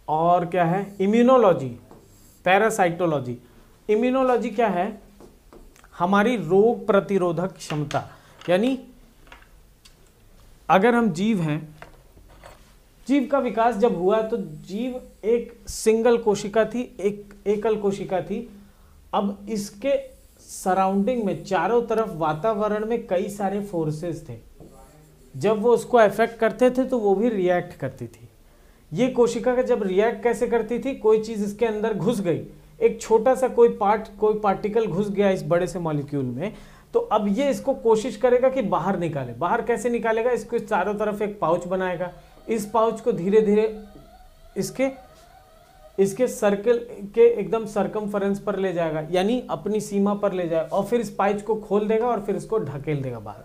और क्या है? Immunology, parasitology. इम्यूनोलॉजी क्या है? हमारी रोग प्रतिरोधक क्षमता, यानी अगर हम जीव हैं, जीव का विकास जब हुआ तो जीव एक सिंगल कोशिका थी, एक एकल कोशिका थी। अब इसके सराउंडिंग में चारों तरफ वातावरण में कई सारे फोर्सेस थे, जब वो उसको अफेक्ट करते थे तो वो भी रिएक्ट करती थी। ये कोशिका का जब रिएक्ट कैसे करती थी? कोई चीज़ इसके अंदर घुस गई, एक छोटा सा कोई पार्टिकल घुस गया इस बड़े से मॉलिक्यूल में, तो अब ये इसको कोशिश करेगा कि बाहर निकाले। बाहर कैसे निकालेगा? इसको चारों तरफ एक पाउच बनाएगा, इस पाउच को धीरे धीरे इसके सर्कल के एकदम सरकमफरेंस पर ले जाएगा, यानी अपनी सीमा पर ले जाएगा, और फिर इस पाउच को खोल देगा और फिर इसको ढकेल देगा बाहर।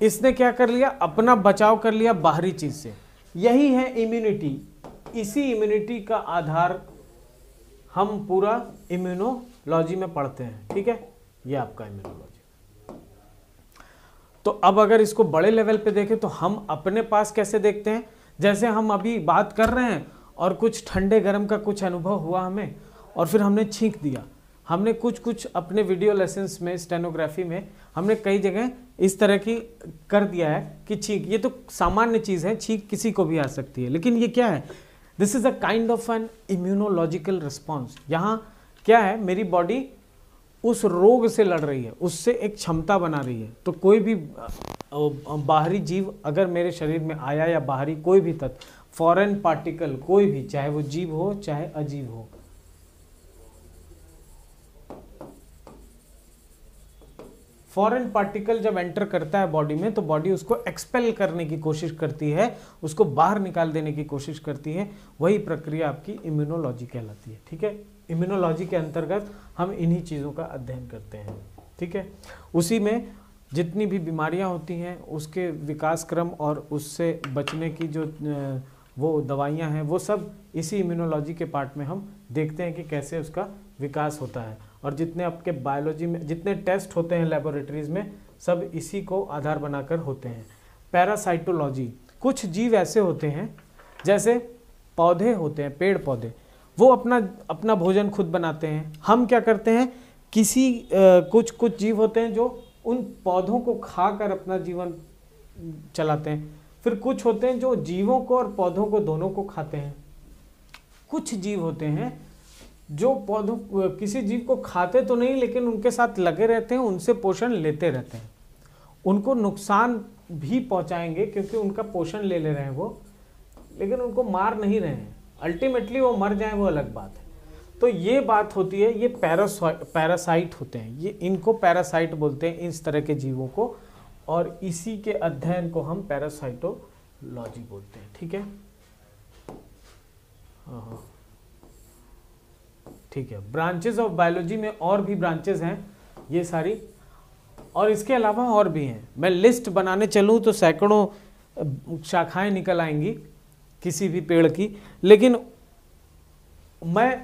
इसने क्या कर लिया, अपना बचाव कर लिया बाहरी चीज से। यही है इम्यूनिटी। इसी इम्यूनिटी का आधार हम पूरा इम्यूनोलॉजी में पढ़ते हैं, ठीक है, ये आपका इम्यूनोलॉजी। तो अब अगर इसको बड़े लेवल पे देखें तो हम अपने पास कैसे देखते हैं, जैसे हम अभी बात कर रहे हैं और कुछ ठंडे गर्म का कुछ अनुभव हुआ हमें और फिर हमने छींक दिया। हमने कुछ अपने वीडियो लेसन्स में, स्टेनोग्राफी में हमने कई जगह इस तरह की कर दिया है कि छींक, ये तो सामान्य चीज़ है, छींक किसी को भी आ सकती है, लेकिन ये क्या है, this is a kind of an immunological response. यहाँ क्या है, मेरी बॉडी उस रोग से लड़ रही है, उससे एक क्षमता बना रही है। तो कोई भी बाहरी जीव अगर मेरे शरीर में आया या बाहरी कोई भी तत्व, फॉरेन पार्टिकल कोई भी, चाहे वो जीव हो चाहे अजीव हो, फॉरेन पार्टिकल जब एंटर करता है बॉडी में तो बॉडी उसको एक्सपेल करने की कोशिश करती है, उसको बाहर निकाल देने की कोशिश करती है। वही प्रक्रिया आपकी इम्यूनोलॉजी कहलाती है, ठीक है। इम्यूनोलॉजी के अंतर्गत हम इन्हीं चीज़ों का अध्ययन करते हैं, ठीक है। उसी में जितनी भी बीमारियां होती हैं उसके विकास क्रम और उससे बचने की जो वो दवाइयां हैं, वो सब इसी इम्यूनोलॉजी के पार्ट में हम देखते हैं कि कैसे उसका विकास होता है। और जितने आपके बायोलॉजी में जितने टेस्ट होते हैं लेबोरेटरीज में, सब इसी को आधार बनाकर होते हैं। पैरासाइटोलॉजी, कुछ जीव ऐसे होते हैं जैसे पौधे होते हैं, पेड़ पौधे, वो अपना भोजन खुद बनाते हैं। हम क्या करते हैं, कुछ जीव होते हैं जो उन पौधों को खाकर अपना जीवन चलाते हैं। फिर कुछ होते हैं जो जीवों को और पौधों को दोनों को खाते हैं। कुछ जीव होते हैं जो किसी जीव को खाते तो नहीं, लेकिन उनके साथ लगे रहते हैं, उनसे पोषण लेते रहते हैं। उनको नुकसान भी पहुंचाएंगे क्योंकि उनका पोषण ले रहे हैं वो, लेकिन उनको मार नहीं रहे हैं। अल्टीमेटली वो मर जाए वो अलग बात है। तो ये बात होती है, ये पैरासाइट होते हैं, ये इनको पैरासाइट बोलते हैं, इस तरह के जीवों को, और इसी के अध्ययन को हम पैरासाइटोलॉजी बोलते हैं, ठीक है। हाँ, ठीक है। ब्रांचेस ऑफ बायोलॉजी में और भी ब्रांचेस हैं ये सारी, और इसके अलावा और भी हैं। मैं लिस्ट बनाने चलूँ तो सैकड़ों शाखाएं निकल आएंगी किसी भी पेड़ की, लेकिन मैं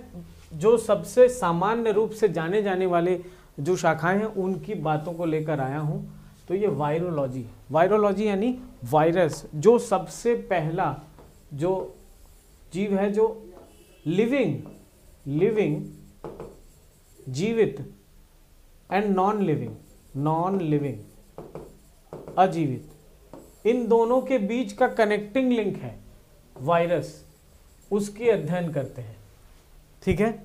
जो सबसे सामान्य रूप से जाने जाने वाले जो शाखाएं हैं उनकी बातों को लेकर आया हूं। तो ये वायरोलॉजी यानी वायरस, जो सबसे पहला जो जीव है जो लिविंग जीवित एंड नॉन लिविंग अजीवित, इन दोनों के बीच का कनेक्टिंग लिंक है वायरस, उसकी अध्ययन करते हैं, ठीक है।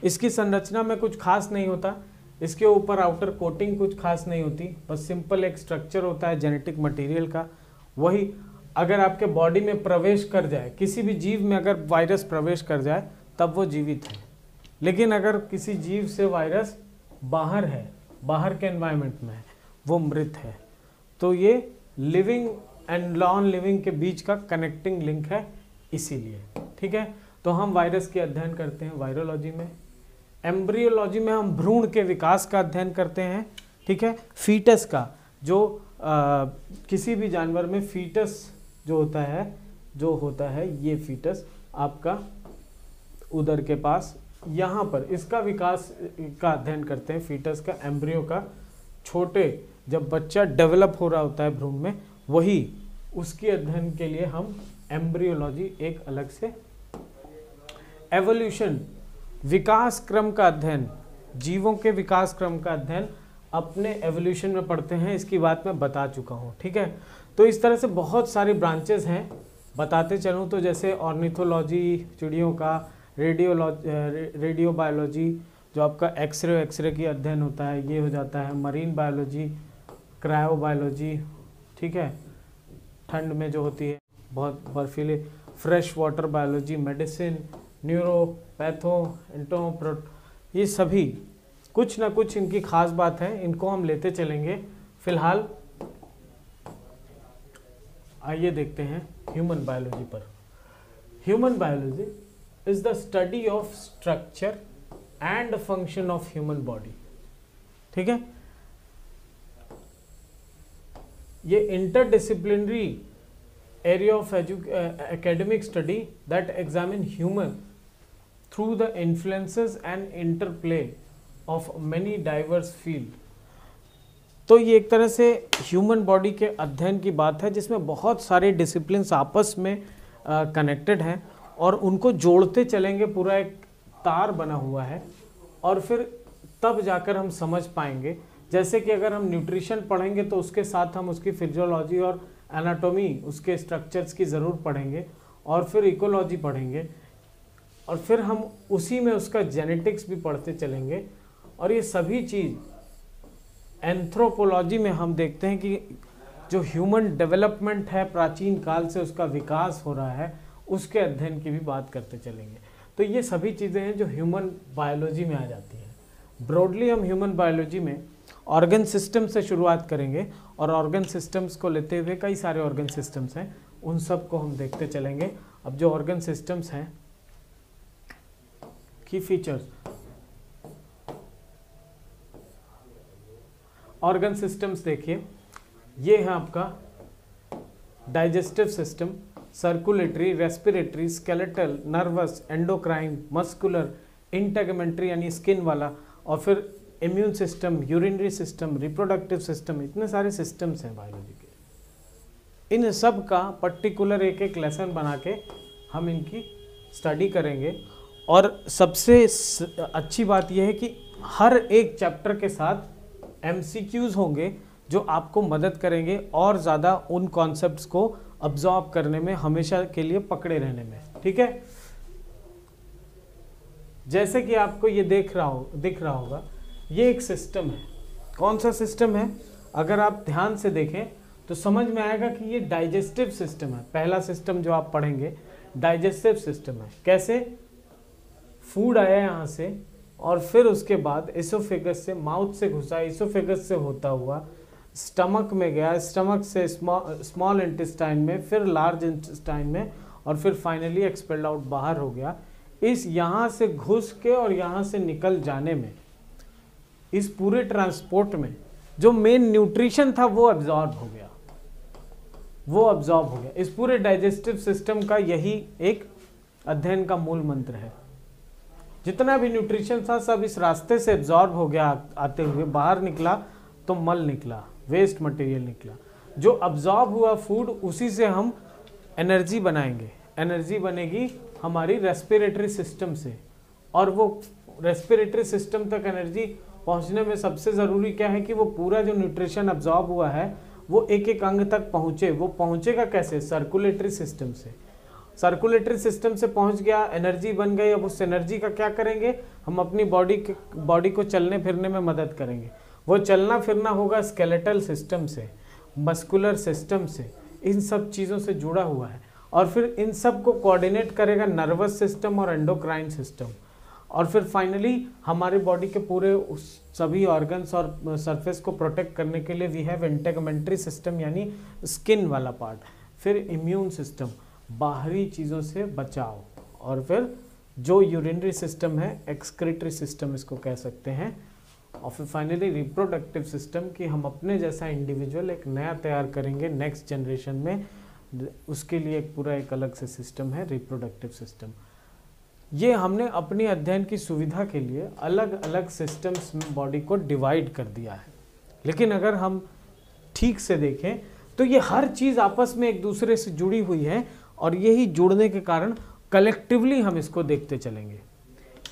इसकी संरचना में कुछ खास नहीं होता, इसके ऊपर आउटर कोटिंग कुछ खास नहीं होती, बस सिंपल एक स्ट्रक्चर होता है जेनेटिक मटेरियल का। वही अगर आपके बॉडी में प्रवेश कर जाए, किसी भी जीव में अगर वायरस प्रवेश कर जाए तब वो जीवित है, लेकिन अगर किसी जीव से वायरस बाहर है, बाहर के एनवायरनमेंट में है, वो मृत है। तो ये लिविंग एंड नॉन लिविंग के बीच का कनेक्टिंग लिंक है, इसीलिए, ठीक है। तो हम वायरस के अध्ययन करते हैं वायरोलॉजी में। एम्ब्रियोलॉजी में हम भ्रूण के विकास का अध्ययन करते हैं, ठीक है। फीटस का, जो किसी भी जानवर में फीटस जो होता है ये फीटस आपका उदर के पास, यहाँ पर इसका विकास का अध्ययन करते हैं, फीटस का, एम्ब्रियो का, छोटे जब बच्चा डेवलप हो रहा होता है भ्रूण में, वही उसके अध्ययन के लिए हम एम्ब्रियोलॉजी एक अलग से। एवोल्यूशन, विकास क्रम का अध्ययन, जीवों के विकास क्रम का अध्ययन अपने एवोल्यूशन में पढ़ते हैं, इसकी बात मैं बता चुका हूँ, ठीक है। तो इस तरह से बहुत सारी ब्रांचेस हैं, बताते चलूँ तो जैसे ऑर्निथोलॉजी चिड़ियों का, रेडियो बायोलॉजी जो आपका एक्सरे की अध्ययन होता है ये हो जाता है, मरीन बायोलॉजी, क्रायोबायोलॉजी, ठीक है, ठंड में जो होती है बहुत बर्फीले, fresh water biology, medicine, neuro, patho, एंटोप्रोट, ये सभी कुछ ना कुछ इनकी खास बात है, इनको हम लेते चलेंगे। फिलहाल आइए देखते हैं ह्यूमन बायोलॉजी पर। Human biology is the study of structure and function of human body, ठीक है। ये interdisciplinary area of academic study that examine human through the influences and interplay of many diverse field। तो ये एक तरह से human body के अध्ययन की बात है जिसमें बहुत सारे डिसिप्लिन्स आपस में कनेक्टेड हैं और उनको जोड़ते चलेंगे, पूरा एक तार बना हुआ है, और फिर तब जाकर हम समझ पाएंगे। जैसे कि अगर हम न्यूट्रिशन पढ़ेंगे तो उसके साथ हम उसकी फिजियोलॉजी और एनाटॉमी, उसके स्ट्रक्चर्स की ज़रूर पढ़ेंगे, और फिर इकोलॉजी पढ़ेंगे, और फिर हम उसी में उसका जेनेटिक्स भी पढ़ते चलेंगे। और ये सभी चीज़ एंथ्रोपोलॉजी में हम देखते हैं कि जो ह्यूमन डेवलपमेंट है प्राचीन काल से उसका विकास हो रहा है, उसके अध्ययन की भी बात करते चलेंगे। तो ये सभी चीज़ें हैं जो ह्यूमन बायोलॉजी में आ जाती हैं। ब्रॉडली हम ह्यूमन बायोलॉजी में ऑर्गन सिस्टम से शुरुआत करेंगे, और ऑर्गन सिस्टम्स को लेते हुए कई सारे ऑर्गन सिस्टम्स हैं, उन सब को हम देखते चलेंगे। अब जो ऑर्गन सिस्टम्स हैं, की फीचर्स, ऑर्गन सिस्टम्स देखिए, ये है आपका digestive system, circulatory, respiratory, skeletal, nervous, endocrine, muscular, integumentary यानी स्किन वाला, और फिर immune system, urinary system, reproductive system, इतने सारे सिस्टम्स हैं बायोलॉजी के। इन सब का पर्टिकुलर एक एक लेसन बना के हम इनकी स्टडी करेंगे। और सबसे अच्छी बात यह है कि हर एक चैप्टर के साथ MCQs होंगे जो आपको मदद करेंगे और ज़्यादा उन कॉन्सेप्ट्स को अब्जॉर्ब करने में, हमेशा के लिए पकड़े रहने में। ठीक है, जैसे कि आपको ये दिख रहा होगा, ये एक सिस्टम है। कौन सा सिस्टम है? अगर आप ध्यान से देखें तो समझ में आएगा कि ये डाइजेस्टिव सिस्टम है। पहला सिस्टम जो आप पढ़ेंगे डाइजेस्टिव सिस्टम है। कैसे? फूड आया यहाँ से और फिर उसके बाद इसोफेगस से, माउथ से घुसा, इसोफेगस से होता हुआ स्टमक में गया, स्टमक से स्मॉल इंटेस्टाइन में, फिर लार्ज इंटेस्टाइन में, और फिर फाइनली एक्सपेल्ड आउट, बाहर हो गया। इस यहाँ से घुस के और यहाँ से निकल जाने में, इस पूरे ट्रांसपोर्ट में जो मेन न्यूट्रिशन था वो अब्जॉर्ब हो गया, इस पूरे डाइजेस्टिव सिस्टम का यही एक अध्ययन का मूल मंत्र है। जितना भी न्यूट्रिशन था सब इस रास्ते से एब्जॉर्ब हो गया, आते हुए बाहर निकला तो मल निकला, वेस्ट मटेरियल निकला। जो अब्जॉर्ब हुआ फूड, उसी से हम एनर्जी बनाएंगे। एनर्जी बनेगी हमारी रेस्पिरेटरी सिस्टम से, और वो रेस्पिरेटरी सिस्टम तक एनर्जी पहुंचने में सबसे ज़रूरी क्या है कि वो पूरा जो न्यूट्रिशन अब्जॉर्ब हुआ है वो एक एक अंग तक पहुँचे। वो पहुँचेगा कैसे? सर्कुलेटरी सिस्टम से। सर्कुलेटरी सिस्टम से पहुंच गया, एनर्जी बन गई। अब उस एनर्जी का क्या करेंगे? हम अपनी बॉडी को चलने फिरने में मदद करेंगे। वो चलना फिरना होगा स्केलेटल सिस्टम से, मस्कुलर सिस्टम से, इन सब चीज़ों से जुड़ा हुआ है। और फिर इन सब को कोऑर्डिनेट करेगा नर्वस सिस्टम और एंडोक्राइन सिस्टम। और फिर फाइनली हमारे बॉडी के पूरे उस सभी ऑर्गन्स और सरफेस को प्रोटेक्ट करने के लिए वी हैव इंटेगमेंट्री सिस्टम यानी स्किन वाला पार्ट। फिर इम्यून सिस्टम, बाहरी चीज़ों से बचाव। और फिर जो यूरिनरी सिस्टम है, एक्सक्रीटरी सिस्टम इसको कह सकते हैं। और फिर फाइनली रिप्रोडक्टिव सिस्टम कि हम अपने जैसा इंडिविजुअल एक नया तैयार करेंगे नेक्स्ट जनरेशन में, उसके लिए एक पूरा एक अलग से सिस्टम है रिप्रोडक्टिव सिस्टम। ये हमने अपनी अध्ययन की सुविधा के लिए अलग अलग सिस्टम्स में बॉडी को डिवाइड कर दिया है। लेकिन अगर हम ठीक से देखें तो ये हर चीज़ आपस में एक दूसरे से जुड़ी हुई है, और यही जुड़ने के कारण कलेक्टिवली हम इसको देखते चलेंगे।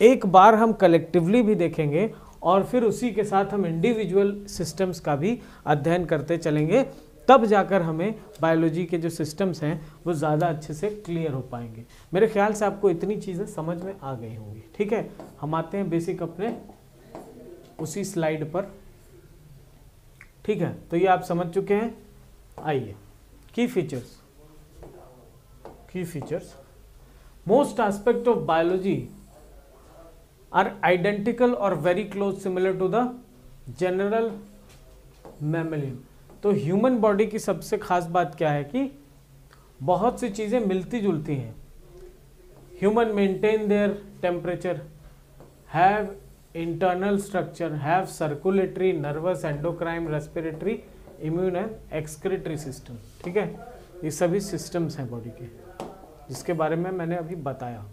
एक बार हम कलेक्टिवली भी देखेंगे और फिर उसी के साथ हम इंडिविजुअल सिस्टम्स का भी अध्ययन करते चलेंगे, तब जाकर हमें बायोलॉजी के जो सिस्टम्स हैं वो ज़्यादा अच्छे से क्लियर हो पाएंगे। मेरे ख्याल से आपको इतनी चीज़ें समझ में आ गई होंगी। ठीक है, हम आते हैं बेसिक अपने उसी स्लाइड पर। ठीक है, तो ये आप समझ चुके हैं। आइए, key features. Most aspect of biology are identical और very close similar to the general mammalian. तो ह्यूमन बॉडी की सबसे खास बात क्या है कि बहुत सी चीज़ें मिलती जुलती हैं। Human maintain their temperature, have internal structure, have circulatory, nervous, endocrine, respiratory immune and excretory system, ठीक है। ये सभी सिस्टम्स हैं बॉडी के, जिसके बारे में मैंने अभी बताया।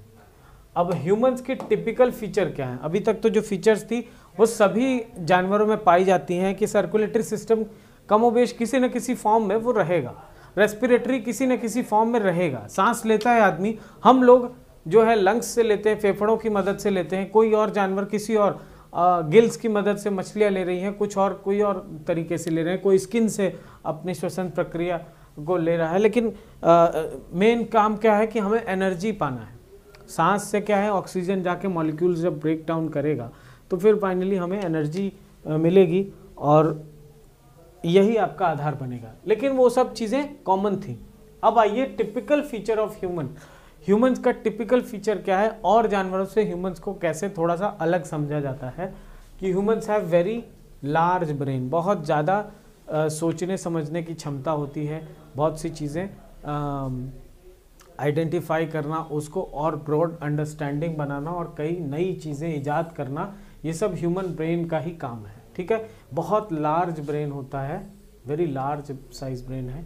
अब ह्यूमंस की टिपिकल फीचर क्या है? अभी तक तो जो फीचर्स थी वो सभी जानवरों में पाई जाती हैं कि सर्कुलेटरी सिस्टम कमोबेश किसी न किसी फॉर्म में वो रहेगा, रेस्पिरेटरी किसी न किसी फॉर्म में रहेगा, सांस लेता है आदमी, हम लोग जो है लंग्स से लेते हैं, फेफड़ों की मदद से लेते हैं, कोई और जानवर किसी और गिल्स की मदद से मछलियाँ ले रही हैं, कुछ और कोई और तरीके से ले रहे हैं, कोई स्किन से अपनी श्वसन प्रक्रिया को ले रहा है। लेकिन मेन काम क्या है कि हमें एनर्जी पाना है। सांस से क्या है, ऑक्सीजन जाके मॉलिक्यूल्स जब ब्रेक डाउन करेगा तो फिर फाइनली हमें एनर्जी मिलेगी और यही आपका आधार बनेगा। लेकिन वो सब चीज़ें कॉमन थी। अब आइए टिपिकल फीचर ऑफ ह्यूमंस का टिपिकल फीचर क्या है और जानवरों से ह्यूमंस को कैसे थोड़ा सा अलग समझा जाता है कि humans have very large brain, बहुत ज़्यादा सोचने समझने की क्षमता होती है, बहुत सी चीज़ें आइडेंटिफाई करना, उसको और ब्रॉड अंडरस्टैंडिंग बनाना और कई नई चीज़ें ईजाद करना, ये सब ह्यूमन ब्रेन का ही काम है, ठीक है। बहुत लार्ज ब्रेन होता है, वेरी लार्ज साइज ब्रेन है।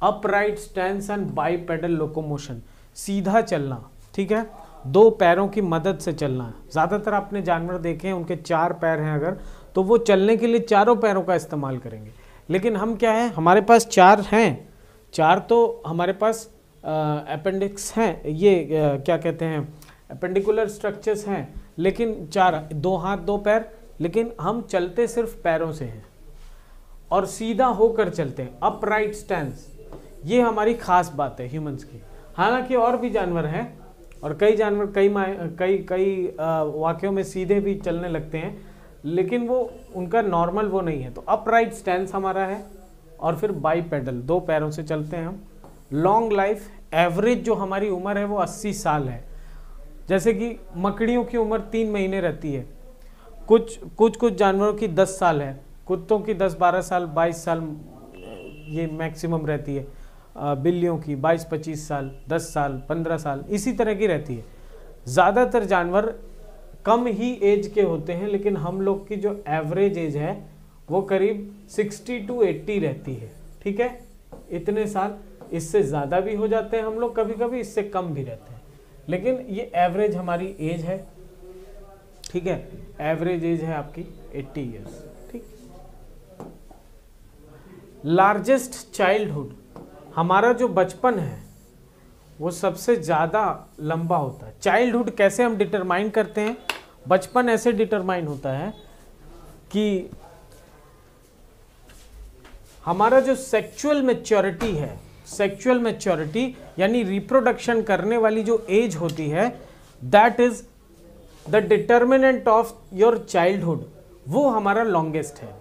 Upright stance and bipedal locomotion, सीधा चलना, ठीक है, दो पैरों की मदद से चलना। ज़्यादातर आपने जानवर देखे हैं उनके 4 पैर हैं अगर, तो वो चलने के लिए चारों पैरों का इस्तेमाल करेंगे। लेकिन हम क्या है, हमारे पास 4 हैं, 4 तो हमारे पास अपेंडिक्स हैं, ये क्या कहते हैं, अपेंडिकुलर स्ट्रक्चर्स हैं, लेकिन 4, 2 हाथ 2 पैर, लेकिन हम चलते सिर्फ पैरों से हैं और सीधा होकर चलते हैं, अपराइट स्टैंस। ये हमारी खास बात है ह्यूमंस की। हालांकि और भी जानवर हैं और कई जानवर कई वाक्यों में सीधे भी चलने लगते हैं, लेकिन वो उनका नॉर्मल वो नहीं है। तो अपराइट स्टैंस हमारा है और फिर बाईपेडल, 2 पैरों से चलते हैं हम। लॉन्ग लाइफ, एवरेज जो हमारी उम्र है वो 80 साल है। जैसे कि मकड़ियों की उम्र 3 महीने रहती है, कुछ जानवरों की 10 साल है, कुत्तों की 10-12 साल, 22 साल ये मैक्सिमम रहती है, बिल्लियों की 22-25 साल, 10 साल, 15 साल, इसी तरह की रहती है। ज़्यादातर जानवर कम ही एज के होते हैं, लेकिन हम लोग की जो एवरेज एज है वो करीब 60 to 80 रहती है, ठीक है, इतने साल। इससे ज़्यादा भी हो जाते हैं हम लोग कभी कभी, इससे कम भी रहते हैं, लेकिन ये एवरेज हमारी एज है, ठीक है, एवरेज एज है आपकी 80 ईयर्स, ठीक। लार्जेस्ट चाइल्डहुड, हमारा जो बचपन है वो सबसे ज़्यादा लंबा होता है। चाइल्डहुड कैसे हम डिटरमाइन करते हैं? बचपन ऐसे डिटरमाइन होता है कि हमारा जो सेक्सुअल मैच्योरिटी है, सेक्सुअल मैच्योरिटी यानी रिप्रोडक्शन करने वाली जो एज होती है, that is the determinant of your childhood, वो हमारा लॉन्गेस्ट है।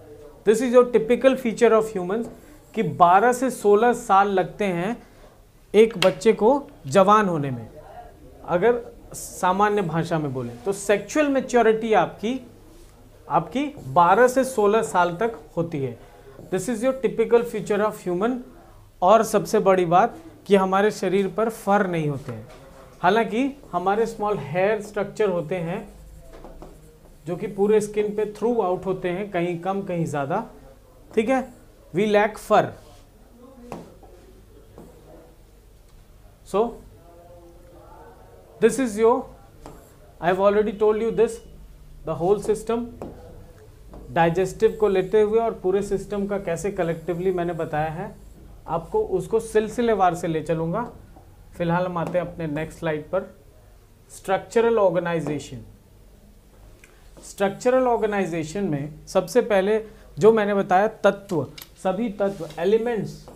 This is your typical feature of humans कि 12 से 16 साल लगते हैं एक बच्चे को जवान होने में, अगर सामान्य भाषा में बोलें तो। सेक्सुअल मैच्योरिटी आपकी 12 से 16 साल तक होती है। This is your typical feature of human. और सबसे बड़ी बात कि हमारे शरीर पर फर नहीं होते हैं, हालांकि हमारे स्मॉल हेयर स्ट्रक्चर होते हैं जो कि पूरे स्किन पे थ्रू आउट होते हैं, कहीं कम कहीं ज़्यादा, ठीक है। We lack fur. So this is your, I have already told you this, the whole system. Digestive को लेते हुए और पूरे सिस्टम का कैसे कलेक्टिवली मैंने बताया है आपको, उसको सिलसिलेवार से ले चलूंगा। फिलहाल हम आते हैं अपने नेक्स्ट स्लाइड पर। Structural organisation. स्ट्रक्चरल ऑर्गेनाइजेशन में सबसे पहले जो मैंने बताया तत्व, सभी तत्व, एलिमेंट्स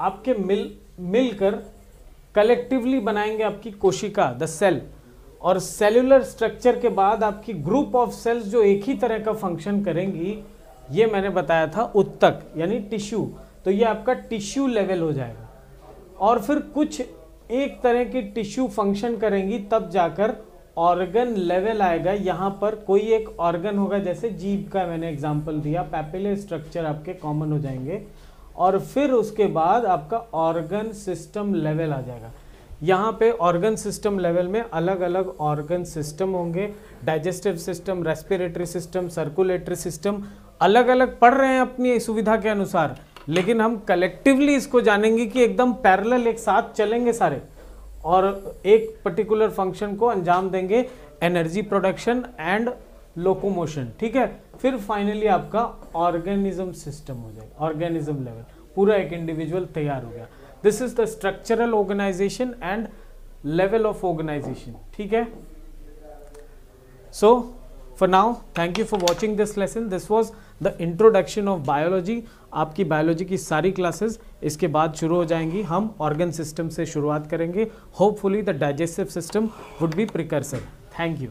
आपके मिलकर कलेक्टिवली बनाएंगे आपकी कोशिका, द सेल। और सेल्यूलर स्ट्रक्चर के बाद आपकी ग्रुप ऑफ सेल्स जो एक ही तरह का फंक्शन करेंगी, ये मैंने बताया था उत्तक यानी टिश्यू। तो ये आपका टिश्यू लेवल हो जाएगा। और फिर कुछ एक तरह की टिश्यू फंक्शन करेंगी, तब जाकर ऑर्गन लेवल आएगा। यहाँ पर कोई एक ऑर्गन होगा, जैसे जीभ का मैंने एग्जांपल दिया, पैपिलर स्ट्रक्चर आपके कॉमन हो जाएंगे। और फिर उसके बाद आपका ऑर्गन सिस्टम लेवल आ जाएगा। यहाँ पे ऑर्गन सिस्टम लेवल में अलग अलग ऑर्गन सिस्टम होंगे, digestive system, respiratory system, circulatory system, अलग अलग पढ़ रहे हैं अपनी सुविधा के अनुसार, लेकिन हम कलेक्टिवली इसको जानेंगे कि एकदम पैरेलल एक साथ चलेंगे सारे और एक पर्टिकुलर फंक्शन को अंजाम देंगे, एनर्जी प्रोडक्शन एंड लोकोमोशन, ठीक है। फिर फाइनली आपका ऑर्गेनिज्म सिस्टम हो जाएगा, ऑर्गेनिज्म लेवल, पूरा एक इंडिविजुअल तैयार हो गया। This is the structural organisation and level of organisation, ठीक है। So for now thank you for watching this lesson. This was the introduction of biology. आपकी बायोलॉजी की सारी क्लासेस इसके बाद शुरू हो जाएंगी। हम ऑर्गन सिस्टम से शुरुआत करेंगे। Hopefully the digestive system would be precursor. Thank you.